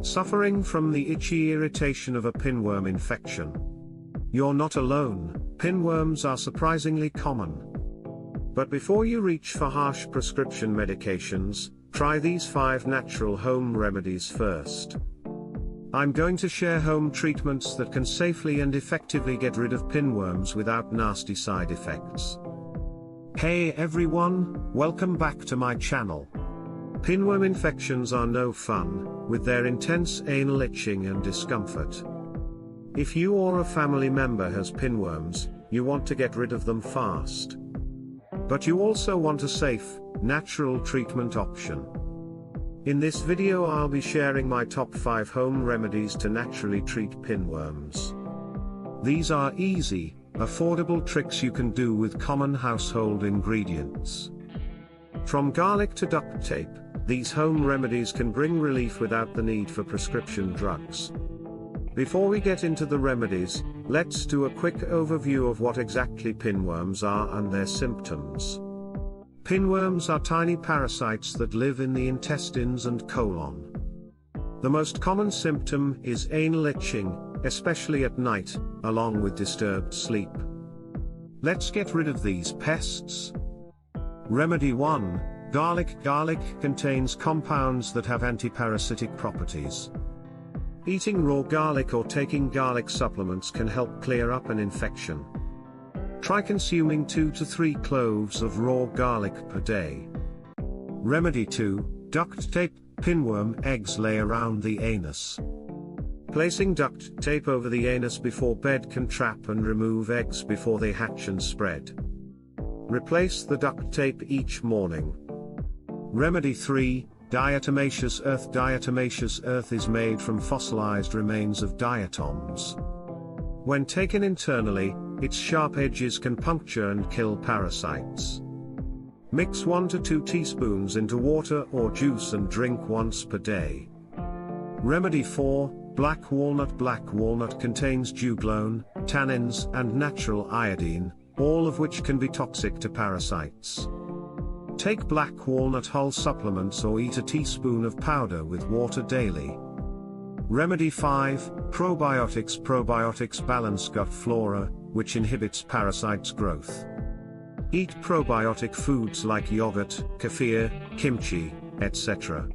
Suffering from the itchy irritation of a pinworm infection? You're not alone. Pinworms are surprisingly common. But before you reach for harsh prescription medications, try these 5 natural home remedies first. I'm going to share home treatments that can safely and effectively get rid of pinworms without nasty side effects. Hey everyone, welcome back to my channel. Pinworm infections are no fun, with their intense anal itching and discomfort. If you or a family member has pinworms, you want to get rid of them fast. But you also want a safe, natural treatment option. In this video I'll be sharing my top 5 home remedies to naturally treat pinworms. These are easy, affordable tricks you can do with common household ingredients. From garlic to duct tape, these home remedies can bring relief without the need for prescription drugs. Before we get into the remedies, let's do a quick overview of what exactly pinworms are and their symptoms. Pinworms are tiny parasites that live in the intestines and colon. The most common symptom is anal itching, especially at night, along with disturbed sleep. Let's get rid of these pests. Remedy 1. Garlic. Garlic contains compounds that have antiparasitic properties. Eating raw garlic or taking garlic supplements can help clear up an infection. Try consuming 2 to 3 cloves of raw garlic per day. Remedy 2. Duct tape. Pinworm eggs lay around the anus. Placing duct tape over the anus before bed can trap and remove eggs before they hatch and spread. Replace the duct tape each morning. Remedy 3. Diatomaceous earth. Diatomaceous earth is made from fossilized remains of diatoms. When taken internally, its sharp edges can puncture and kill parasites. Mix 1 to 2 teaspoons into water or juice and drink once per day. Remedy 4. Black walnut. Black walnut contains juglone, tannins, and natural iodine, all of which can be toxic to parasites. Take black walnut hull supplements or eat a teaspoon of powder with water daily. Remedy 5. Probiotics. Probiotics balance gut flora, which inhibits parasites' growth. Eat probiotic foods like yogurt, kefir, kimchi, etc.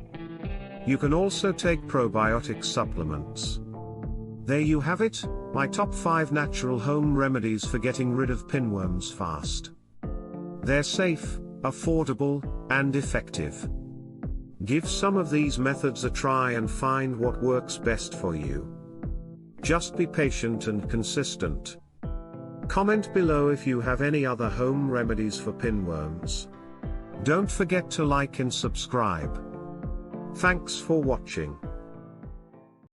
You can also take probiotic supplements. There you have it, my top 5 natural home remedies for getting rid of pinworms fast. They're safe, affordable, and effective. Give some of these methods a try and find what works best for you. Just be patient and consistent. Comment below if you have any other home remedies for pinworms. Don't forget to like and subscribe. Thanks for watching.